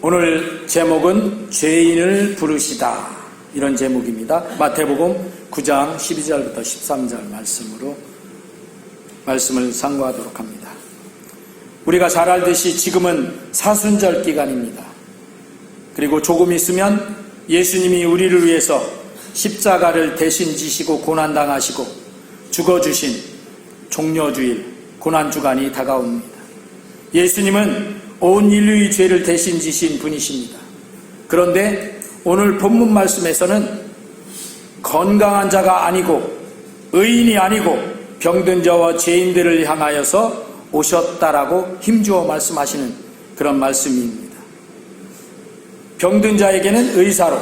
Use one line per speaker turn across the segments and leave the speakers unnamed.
오늘 제목은 죄인을 부르시다, 이런 제목입니다. 마태복음 9장 12절부터 13절 말씀을 상고하도록 합니다. 우리가 잘 알듯이 지금은 사순절 기간입니다. 그리고 조금 있으면 예수님이 우리를 위해서 십자가를 대신 지시고 고난당하시고 죽어주신 종려주일 고난주간이 다가옵니다. 예수님은 온 인류의 죄를 대신 지신 분이십니다. 그런데 오늘 본문 말씀에서는 건강한 자가 아니고 의인이 아니고 병든 자와 죄인들을 향하여서 오셨다라고 힘주어 말씀하시는 그런 말씀입니다. 병든 자에게는 의사로,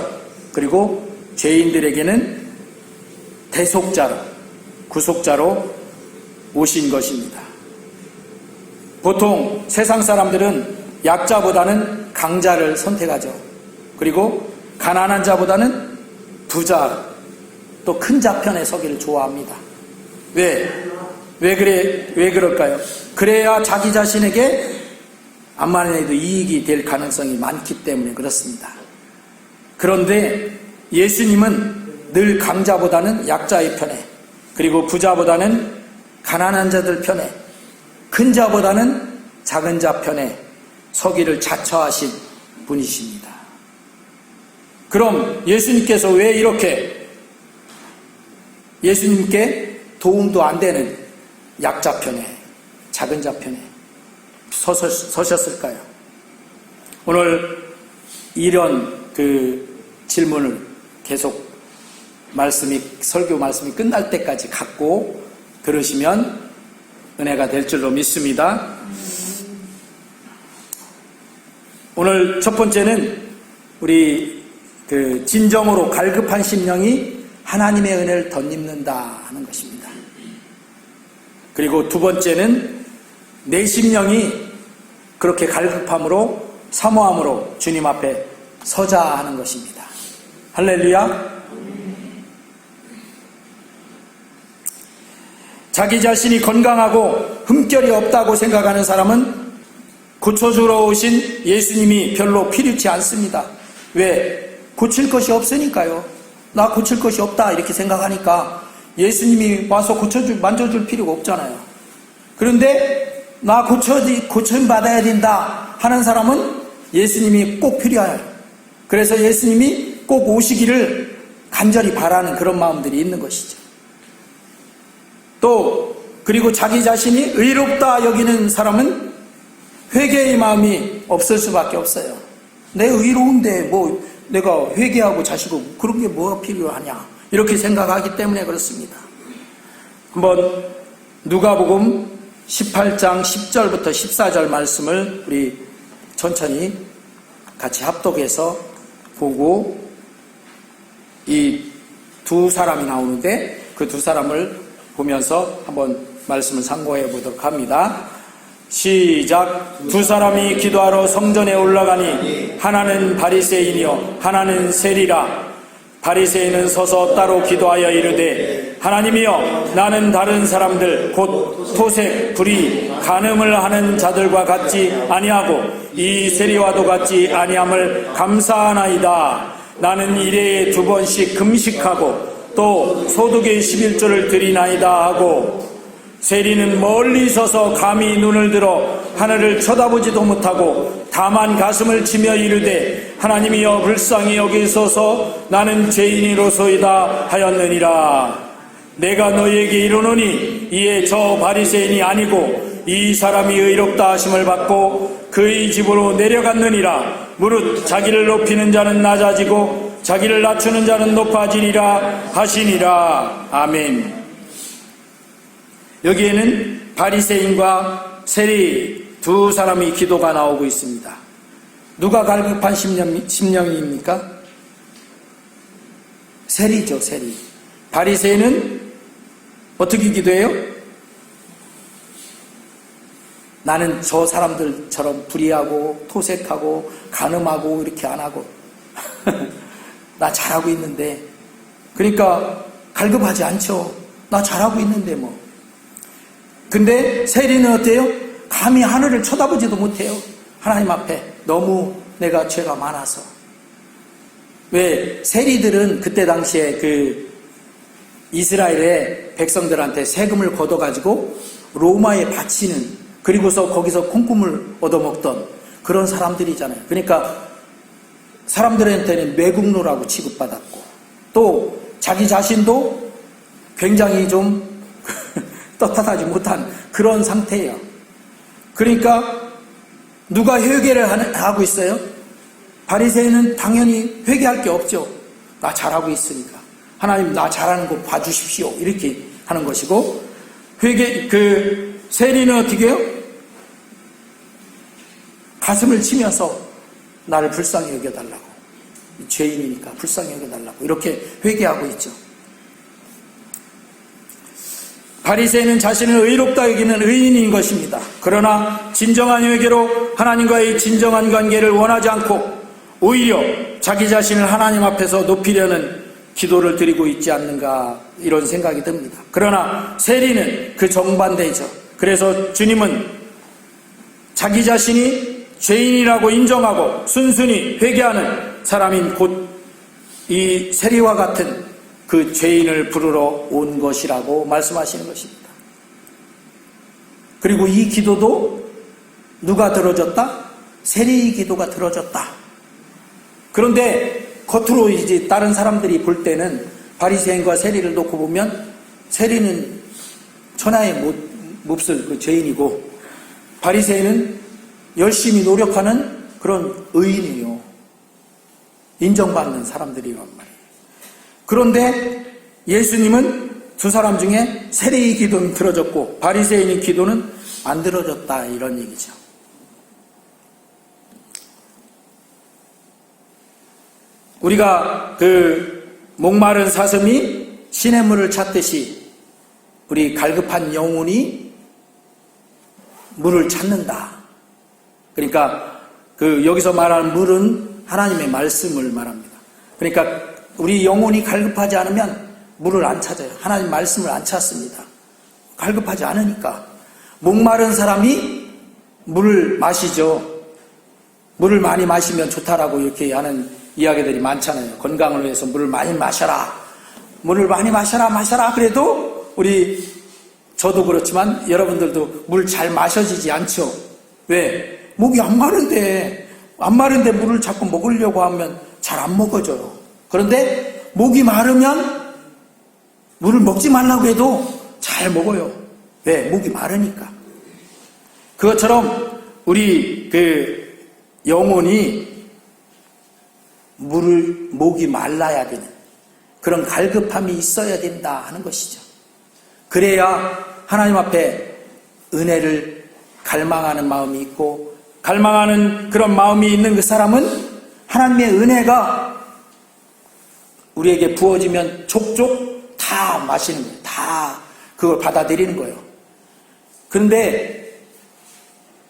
그리고 죄인들에게는 대속자로, 구속자로 오신 것입니다. 보통 세상 사람들은 약자보다는 강자를 선택하죠. 그리고 가난한 자보다는 부자, 또 큰 자 편에 서기를 좋아합니다. 왜 그럴까요? 그래야 자기 자신에게 암만 해도 이익이 될 가능성이 많기 때문에 그렇습니다. 그런데 예수님은 늘 강자보다는 약자의 편에, 그리고 부자보다는 가난한 자들 편에, 큰 자보다는 작은 자 편에 서기를 자처하신 분이십니다. 그럼 예수님께서 왜 이렇게 예수님께 도움도 안 되는 약자 편에, 작은 자 편에 서셨을까요? 오늘 이런 질문을 계속 설교 말씀이 끝날 때까지 갖고 들으시면 은혜가 될 줄로 믿습니다. 오늘 첫 번째는 우리 진정으로 갈급한 심령이 하나님의 은혜를 덧입는다 하는 것입니다. 그리고 두 번째는 내 심령이 그렇게 갈급함으로, 사모함으로 주님 앞에 서자 하는 것입니다. 할렐루야. 자기 자신이 건강하고 흠결이 없다고 생각하는 사람은 고쳐주러 오신 예수님이 별로 필요치 않습니다. 왜? 고칠 것이 없으니까요. 나 고칠 것이 없다 이렇게 생각하니까 예수님이 와서 만져줄 필요가 없잖아요. 그런데 나 고침 받아야 된다 하는 사람은 예수님이 꼭 필요해요. 그래서 예수님이 꼭 오시기를 간절히 바라는 그런 마음들이 있는 것이죠. 또 그리고 자기 자신이 의롭다 여기는 사람은 회개의 마음이 없을 수밖에 없어요. 내 의로운데 뭐 내가 회개하고 자시고 그런 게 뭐가 필요하냐 이렇게 생각하기 때문에 그렇습니다. 한번 누가복음 18장 10절부터 14절 말씀을 우리 천천히 같이 합독해서 보고, 이 두 사람이 나오는데 그 두 사람을 보면서 한번 말씀을 상고해 보도록 합니다. 시작. 두 사람이 기도하러 성전에 올라가니 하나는 바리새인이요 하나는 세리라. 바리새인은 서서 따로 기도하여 이르되, 하나님이여, 나는 다른 사람들 곧 토색, 불의, 간음을 하는 자들과 같지 아니하고 이 세리와도 같지 아니함을 감사하나이다. 나는 일해에 2번씩 금식하고 또 소득의 11조를 드리나이다 하고, 세리는 멀리 서서 감히 눈을 들어 하늘을 쳐다보지도 못하고 다만 가슴을 치며 이르되, 하나님이여 불쌍히 여기소서, 나는 죄인이로소이다 하였느니라. 내가 너희에게 이르노니 이에 저 바리새인이 아니고 이 사람이 의롭다 하심을 받고 그의 집으로 내려갔느니라. 무릇 자기를 높이는 자는 낮아지고 자기를 낮추는 자는 높아지리라 하시니라. 아멘. 여기에는 바리새인과 세리 두 사람의 기도가 나오고 있습니다. 누가 갈급한 심령입니까? 세리죠, 세리. 바리새인은 어떻게 기도해요? 나는 저 사람들처럼 불의하고 토색하고 간음하고 이렇게 안 하고 나 잘하고 있는데, 그러니까 갈급하지 않죠. 나 잘하고 있는데 뭐. 근데 세리는 어때요? 감히 하늘을 쳐다보지도 못해요. 하나님 앞에 너무 내가 죄가 많아서. 왜 세리들은 그때 당시에 그 이스라엘의 백성들한테 세금을 걷어가지고 로마에 바치는, 그리고서 거기서 콩국물 얻어먹던 그런 사람들이잖아요. 그러니까 사람들한테는 매국노라고 취급받았고, 또 자기 자신도 굉장히 좀 떳떳하지 못한 그런 상태예요. 그러니까 누가 회개를 하고 있어요? 바리새인은 당연히 회개할 게 없죠. 나 잘하고 있으니까. 하나님 나 잘하는 거 봐주십시오. 이렇게 하는 것이고, 세리는 어떻게 해요? 가슴을 치면서 나를 불쌍히 여겨달라고. 죄인이니까 불쌍히 여겨달라고. 이렇게 회개하고 있죠. 바리새인은 자신을 의롭다 여기는 의인인 것입니다. 그러나 진정한 회개로 하나님과의 진정한 관계를 원하지 않고 오히려 자기 자신을 하나님 앞에서 높이려는 기도를 드리고 있지 않는가, 이런 생각이 듭니다. 그러나 세리는 그 정반대죠. 그래서 주님은 자기 자신이 죄인이라고 인정하고 순순히 회개하는 사람인 곧 이 세리와 같은 그 죄인을 부르러 온 것이라고 말씀하시는 것입니다. 그리고 이 기도도 누가 들어줬다? 세리의 기도가 들어줬다. 그런데 겉으로 이제 다른 사람들이 볼 때는 바리새인과 세리를 놓고 보면 세리는 천하의 몹쓸 그 죄인이고 바리새인은 열심히 노력하는 그런 의인이요, 인정받는 사람들이란 말이에요. 그런데 예수님은 두 사람 중에 세리의 기도는 들어졌고 바리새인의 기도는 안 들어졌다, 이런 얘기죠. 우리가 그 목마른 사슴이 시냇물을 찾듯이 우리 갈급한 영혼이 물을 찾는다. 그러니까 여기서 말하는 물은 하나님의 말씀을 말합니다. 그러니까 우리 영혼이 갈급하지 않으면 물을 안 찾아요. 하나님 말씀을 안 찾습니다. 갈급하지 않으니까. 목마른 사람이 물을 마시죠. 물을 많이 마시면 좋다라고 이렇게 하는 이야기들이 많잖아요. 건강을 위해서 물을 많이 마셔라. 물을 많이 마셔라. 그래도 저도 그렇지만 여러분들도 물 잘 마셔지지 않죠. 왜? 목이 안 마른데 물을 자꾸 먹으려고 하면 잘 안 먹어져요. 그런데 목이 마르면 물을 먹지 말라고 해도 잘 먹어요. 왜? 목이 마르니까. 그것처럼 우리 영혼이 목이 말라야 되는 그런 갈급함이 있어야 된다 하는 것이죠. 그래야 하나님 앞에 은혜를 갈망하는 마음이 있고, 갈망하는 그런 마음이 있는 그 사람은 하나님의 은혜가 우리에게 부어지면 족족 다 마시는 거예요. 다 그걸 받아들이는 거예요. 그런데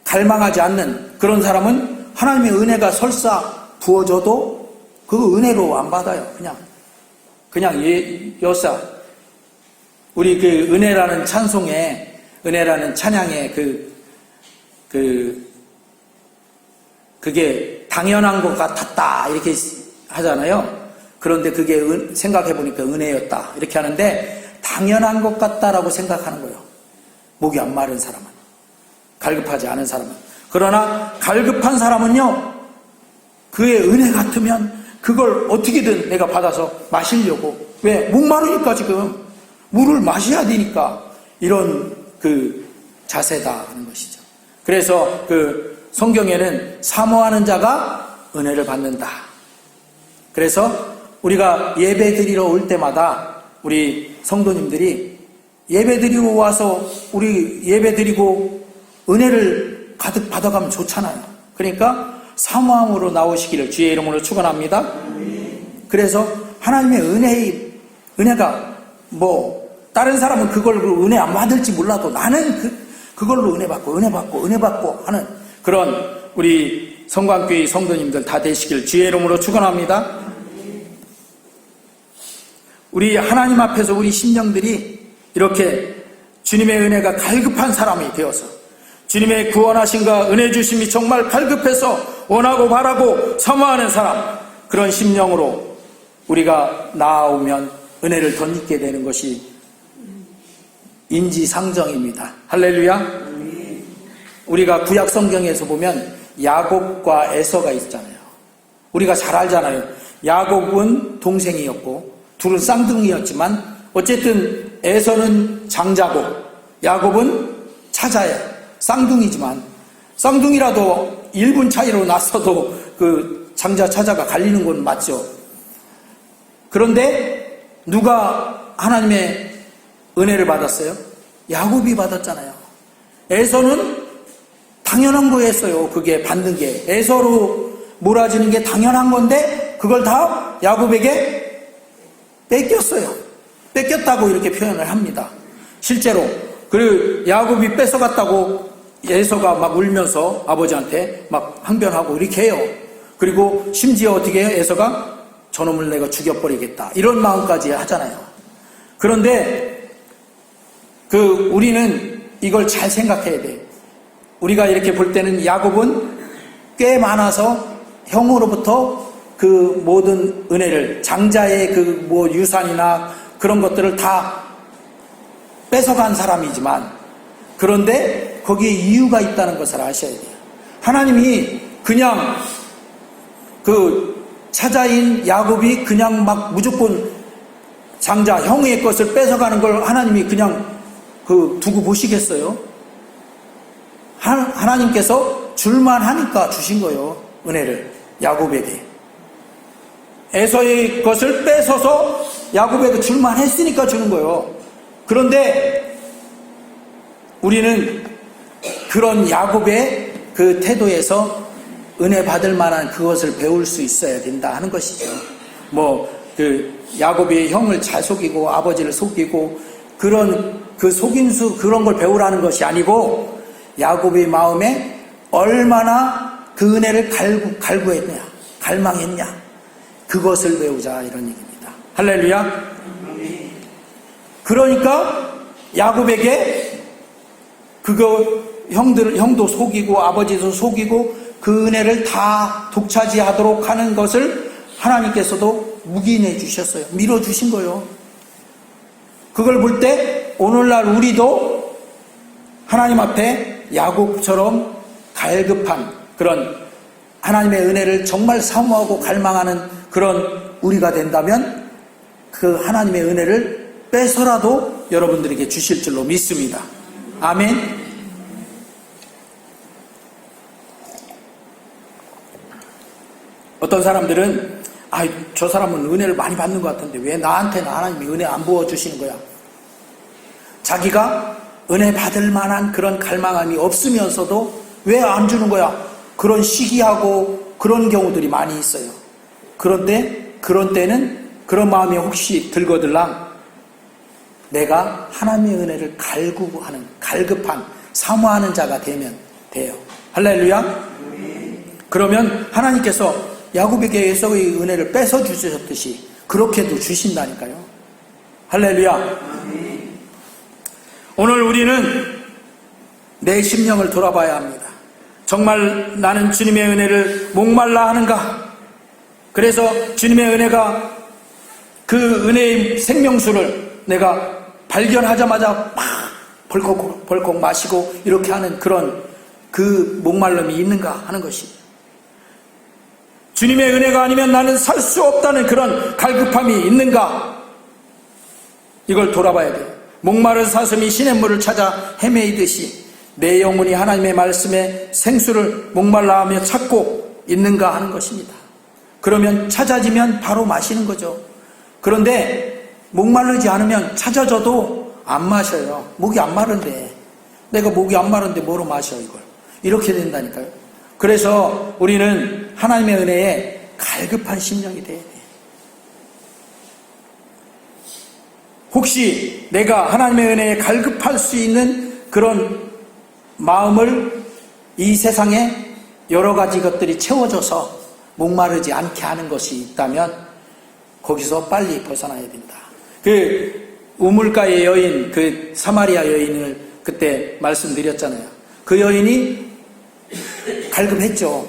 갈망하지 않는 그런 사람은 하나님의 은혜가 설사 부어져도 그 은혜로 안 받아요. 그냥 여사. 우리 은혜라는 찬송에, 은혜라는 찬양에 그게 당연한 것 같았다 이렇게 하잖아요. 그런데 그게 생각해보니까 은혜였다 이렇게 하는데, 당연한 것 같다라고 생각하는 거예요. 목이 안 마른 사람은, 갈급하지 않은 사람은. 그러나 갈급한 사람은요, 그의 은혜 같으면 그걸 어떻게든 내가 받아서 마시려고. 왜? 목마르니까 지금 물을 마셔야 되니까, 이런 자세다 하는 것이죠. 그래서 성경에는 사모하는 자가 은혜를 받는다. 그래서 우리가 예배 드리러 올 때마다 우리 성도님들이 예배 드리러 와서 우리 예배 드리고 은혜를 가득 받아가면 좋잖아요. 그러니까 사모함으로 나오시기를 주의 이름으로 축원합니다. 그래서 하나님의 은혜가 다른 사람은 그걸 은혜 안 받을지 몰라도 나는 그걸로 은혜 받고 하는 그런 우리 성광교회 성도님들 다 되시길 주의 이름으로 축원합니다. 우리 하나님 앞에서 우리 심령들이 이렇게 주님의 은혜가 갈급한 사람이 되어서 주님의 구원하심과 은혜 주심이 정말 갈급해서 원하고 바라고 사모하는 사람, 그런 심령으로 우리가 나아오면 은혜를 덧입게 되는 것이 인지상정입니다. 할렐루야. 우리가 구약 성경에서 보면 야곱과 에서가 있잖아요. 우리가 잘 알잖아요. 야곱은 동생이었고 둘은 쌍둥이였지만 어쨌든 에서는 장자고 야곱은 차자예요. 쌍둥이지만 쌍둥이라도 1분 차이로 났어도 그 장자 차자가 갈리는 건 맞죠. 그런데 누가 하나님의 은혜를 받았어요? 야곱이 받았잖아요. 에서는 당연한 거였어요. 그게 받는 게 에서로 몰아지는 게 당연한 건데 그걸 다 야곱에게 뺏겼어요. 뺏겼다고 이렇게 표현을 합니다. 실제로 그리고 야곱이 뺏어갔다고 에서가 막 울면서 아버지한테 막 항변하고 이렇게 해요. 그리고 심지어 어떻게 해요? 에서가 저놈을 내가 죽여버리겠다 이런 마음까지 하잖아요. 그런데 우리는 이걸 잘 생각해야 돼요. 우리가 이렇게 볼 때는 야곱은 꽤 많아서 형으로부터 그 모든 은혜를 장자의 그 뭐 유산이나 그런 것들을 다 뺏어간 사람이지만 그런데 거기에 이유가 있다는 것을 아셔야 돼요. 하나님이 그냥 그 차자인 야곱이 그냥 막 무조건 장자 형의 것을 뺏어가는 걸 하나님이 그냥 두고 보시겠어요? 하나님께서 줄만 하니까 주신 거예요. 은혜를 야곱에게. 에서의 것을 뺏어서 야곱에게 줄만 했으니까 주는 거예요. 그런데 우리는 그런 야곱의 그 태도에서 은혜 받을 만한 그것을 배울 수 있어야 된다 하는 것이죠. 야곱이 형을 잘 속이고 아버지를 속이고 그런 그 속임수 그런 걸 배우라는 것이 아니고 야곱의 마음에 얼마나 그 은혜를 갈구했냐, 갈망했냐, 그것을 배우자 이런 얘기입니다. 할렐루야. 그러니까 야곱에게 형도 속이고 아버지도 속이고 그 은혜를 다 독차지하도록 하는 것을 하나님께서도 묵인해 주셨어요. 밀어주신 거예요. 그걸 볼 때 오늘날 우리도 하나님 앞에 야곱처럼 갈급한 그런 하나님의 은혜를 정말 사모하고 갈망하는 그런 우리가 된다면 그 하나님의 은혜를 빼서라도 여러분들에게 주실 줄로 믿습니다. 아멘. 어떤 사람들은 저 사람은 은혜를 많이 받는 것 같은데 왜 나한테는 하나님이 은혜 안 부어주시는 거야? 자기가 은혜 받을 만한 그런 갈망함이 없으면서도 왜 안 주는 거야? 그런 시기하고 그런 경우들이 많이 있어요. 그런데 그런 때는 그런 마음이 혹시 들거들랑 내가 하나님의 은혜를 갈급한 사모하는 자가 되면 돼요. 할렐루야. 그러면 하나님께서 야곱에게 에서의 은혜를 뺏어 주셨듯이 그렇게도 주신다니까요. 할렐루야. 오늘 우리는 내 심령을 돌아봐야 합니다. 정말 나는 주님의 은혜를 목말라 하는가? 그래서 주님의 은혜가 그 은혜의 생명수를 내가 발견하자마자 막 벌컥 마시고 이렇게 하는 그런 그 목말름이 있는가 하는 것이, 주님의 은혜가 아니면 나는 살 수 없다는 그런 갈급함이 있는가, 이걸 돌아봐야 돼요. 목마른 사슴이 시냇물을 찾아 헤매이듯이 내 영혼이 하나님의 말씀에 생수를 목말라하며 찾고 있는가 하는 것입니다. 그러면 찾아지면 바로 마시는 거죠. 그런데 목마르지 않으면 찾아져도 안 마셔요. 목이 안 마른데, 내가 목이 안 마른데 뭐로 마셔 이걸. 이렇게 된다니까요. 그래서 우리는 하나님의 은혜에 갈급한 심령이 돼야 돼요. 혹시 내가 하나님의 은혜에 갈급할 수 있는 그런 마음을 이 세상에 여러 가지 것들이 채워져서 목마르지 않게 하는 것이 있다면 거기서 빨리 벗어나야 된다. 그 우물가의 여인, 그 사마리아 여인을 그때 말씀드렸잖아요. 그 여인이 갈급했죠.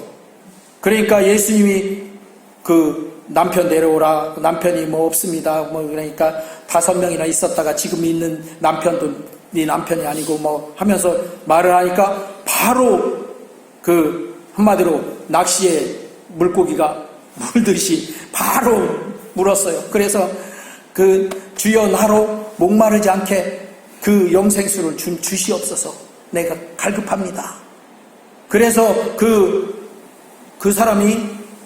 그러니까 예수님이 그 남편 내려오라, 남편이 뭐 없습니다, 뭐 그러니까 5명이나 있었다가 지금 있는 남편도 네 남편이 아니고 뭐 하면서 말을 하니까 바로 그 한마디로 낚시에 물고기가 물듯이 바로 물었어요. 그래서 그 주여 나로 목마르지 않게 그 영생수를 주시옵소서, 내가 갈급합니다. 그래서 그 사람이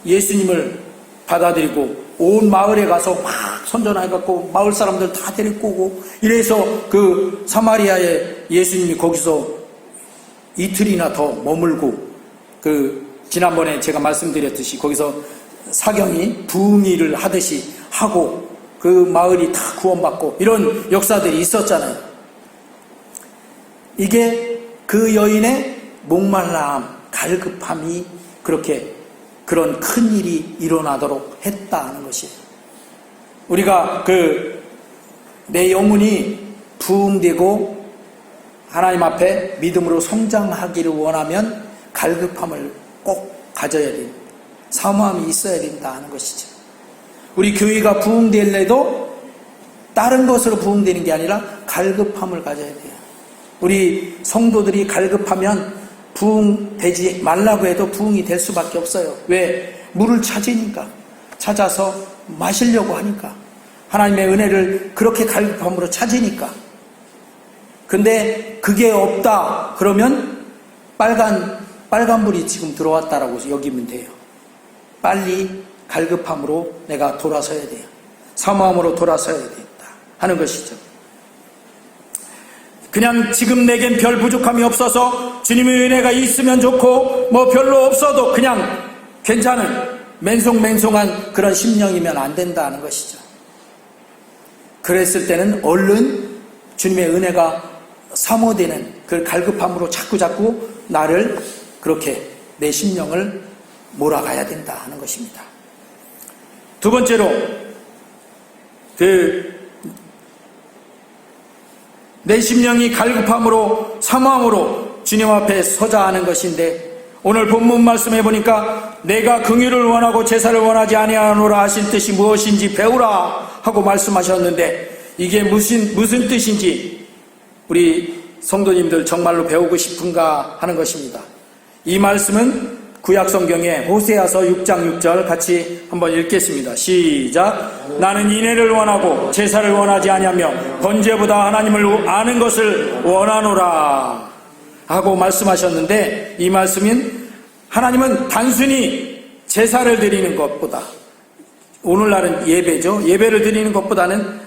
예수님을 받아들이고 온 마을에 가서 막 선전해갖고 마을 사람들 다 데리고 오고 이래서 그 사마리아에 예수님이 거기서 이틀이나 더 머물고 그 지난번에 제가 말씀드렸듯이 거기서 사경이 부흥일을 하듯이 하고 그 마을이 다 구원받고 이런 역사들이 있었잖아요. 이게 그 여인의 목말람, 갈급함이 그렇게 그런 큰 일이 일어나도록 했다는 것이에요. 우리가 내 영혼이 부흥되고 하나님 앞에 믿음으로 성장하기를 원하면 갈급함을 꼭 가져야 됩니다. 사모함이 있어야 된다는 것이죠. 우리 교회가 부흥될래도 다른 것으로 부흥되는 게 아니라 갈급함을 가져야 돼요. 우리 성도들이 갈급하면 부흥되지 말라고 해도 부흥이 될 수밖에 없어요. 왜? 물을 찾아서 마시려고 하니까, 하나님의 은혜를 그렇게 갈급함으로 찾으니까. 근데 그게 없다 그러면 빨간불이 지금 들어왔다라고 여기면 돼요. 빨리 갈급함으로 내가 돌아서야 돼요. 사모함으로 돌아서야 된다 하는 것이죠. 그냥 지금 내겐 별 부족함이 없어서 주님의 은혜가 있으면 좋고 뭐 별로 없어도 그냥 괜찮은 맹송맹송한 그런 심령이면 안 된다는 것이죠. 그랬을 때는 얼른 주님의 은혜가 사모되는 그 갈급함으로 자꾸 나를 그렇게 내 심령을 몰아가야 된다 하는 것입니다. 두 번째로 내 심령이 갈급함으로 사모함으로 주님 앞에 서자 하는 것인데, 오늘 본문 말씀해 보니까 내가 긍휼을 원하고 제사를 원하지 아니하노라 하신 뜻이 무엇인지 배우라 하고 말씀하셨는데, 이게 무슨 뜻인지 우리 성도님들 정말로 배우고 싶은가 하는 것입니다. 이 말씀은 구약성경에 호세아서 6장 6절 같이 한번 읽겠습니다. 시작. 나는 인애를 원하고 제사를 원하지 아니하며 번제보다 하나님을 아는 것을 원하노라 하고 말씀하셨는데, 이 말씀은 하나님은 단순히 제사를 드리는 것보다, 오늘날은 예배죠, 예배를 드리는 것보다는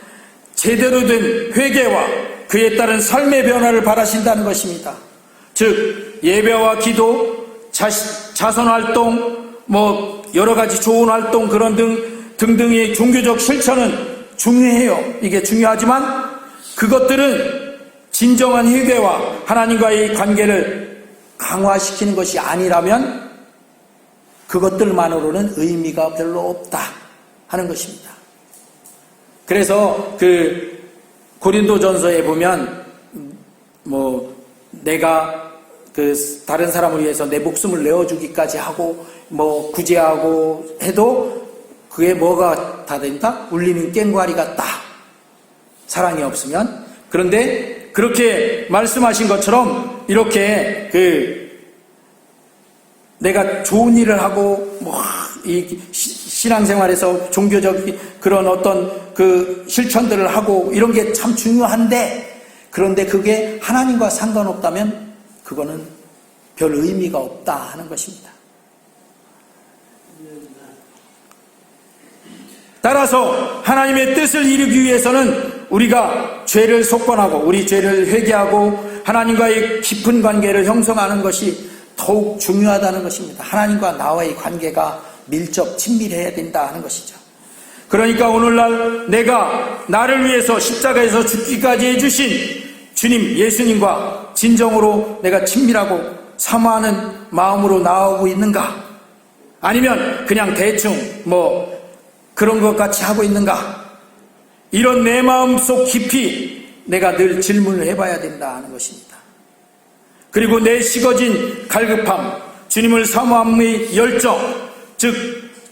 제대로 된 회개와 그에 따른 삶의 변화를 바라신다는 것입니다. 즉 예배와 기도, 자선활동, 뭐 여러가지 좋은 활동 그런 등등의 종교적 실천은 중요해요. 이게 중요하지만 그것들은 진정한 회개와 하나님과의 관계를 강화시키는 것이 아니라면 그것들만으로는 의미가 별로 없다 하는 것입니다. 그래서 고린도전서에 보면 뭐 내가 다른 사람을 위해서 내 목숨을 내어주기까지 하고 뭐 구제하고 해도 그게 뭐가 다 된다? 울리는 꽹과리 같다, 사랑이 없으면. 그런데 그렇게 말씀하신 것처럼 이렇게 내가 좋은 일을 하고 뭐 이 신앙생활에서 종교적 그런 어떤 실천들을 하고 이런 게 참 중요한데, 그런데 그게 하나님과 상관없다면 그거는 별 의미가 없다 하는 것입니다. 따라서 하나님의 뜻을 이루기 위해서는 우리가 죄를 속건하고 우리 죄를 회개하고 하나님과의 깊은 관계를 형성하는 것이 더욱 중요하다는 것입니다. 하나님과 나와의 관계가 밀접 친밀해야 된다 하는 것이죠. 그러니까 오늘날 내가 나를 위해서 십자가에서 죽기까지 해주신 주님 예수님과 진정으로 내가 친밀하고 사모하는 마음으로 나아오고 있는가? 아니면 그냥 대충 뭐 그런 것 같이 하고 있는가? 이런 내 마음속 깊이 내가 늘 질문을 해봐야 된다 하는 것입니다. 그리고 내 식어진 갈급함, 주님을 사모함의 열정, 즉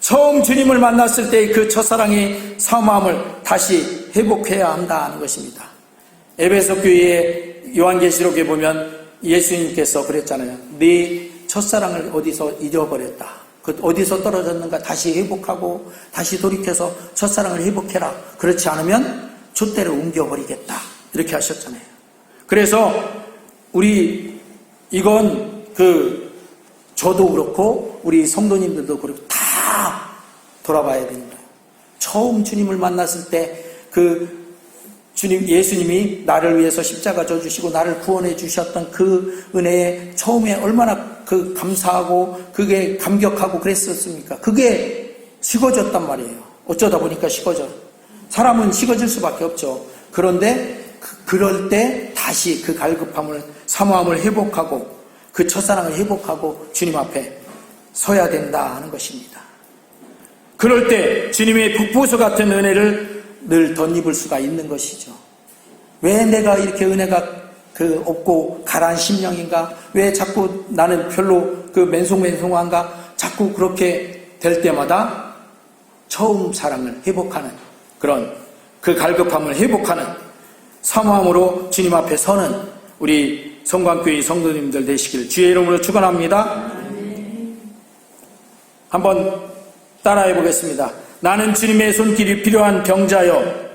처음 주님을 만났을 때의 그 첫사랑의 사모함을 다시 회복해야 한다는 것입니다. 에베소 교회의 요한계시록에 보면 예수님께서 그랬잖아요. 네 첫사랑을 어디서 잊어버렸다. 그 어디서 떨어졌는가 다시 회복하고 다시 돌이켜서 첫사랑을 회복해라. 그렇지 않으면 촛대를 옮겨버리겠다. 이렇게 하셨잖아요. 그래서 우리 이건 저도 그렇고 우리 성도님들도 그렇고 다 돌아봐야 됩니다. 처음 주님을 만났을 때 예수님이 나를 위해서 십자가 져주시고 나를 구원해 주셨던 그 은혜에 처음에 얼마나 감사하고 그게 감격하고 그랬었습니까? 그게 식어졌단 말이에요. 어쩌다 보니까 식어져. 사람은 식어질 수밖에 없죠. 그런데 그럴 때 다시 그 갈급함을, 사모함을 회복하고 그 첫사랑을 회복하고 주님 앞에 서야 된다 하는 것입니다. 그럴 때 주님의 북보수 같은 은혜를 늘 덧입을 수가 있는 것이죠. 왜 내가 이렇게 은혜가 없고 가라앉은 심령인가? 왜 자꾸 나는 별로 맨송맨송한가? 자꾸 그렇게 될 때마다 처음 사랑을 회복하는 그런 그 갈급함을 회복하는 사모함으로 주님 앞에 서는 우리 성광교회 성도님들 되시길 주의 이름으로 축원합니다. 한번 따라해 보겠습니다. 나는 주님의 손길이 필요한 병자여,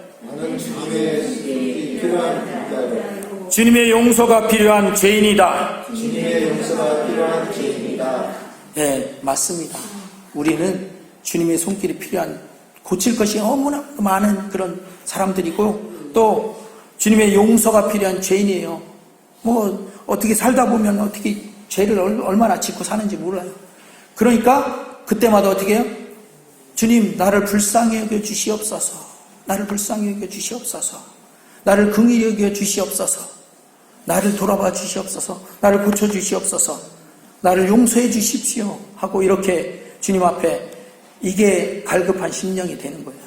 주님의 용서가 필요한 죄인이다. 네, 맞습니다. 우리는 주님의 손길이 필요한, 고칠 것이 너무나 많은 그런 사람들이고 또 주님의 용서가 필요한 죄인이에요. 어떻게 살다 보면 어떻게 죄를 얼마나 짓고 사는지 몰라요. 그러니까 그때마다 어떻게 해요? 주님, 나를 불쌍히 여겨 주시옵소서. 나를 불쌍히 여겨 주시옵소서. 나를 긍휼히 여겨 주시옵소서. 나를 돌아봐 주시옵소서. 나를 고쳐 주시옵소서. 나를 용서해 주십시오. 하고 이렇게 주님 앞에 이게 갈급한 심령이 되는 거예요.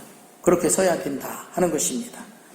그렇게 서야 된다 하는 것입니다.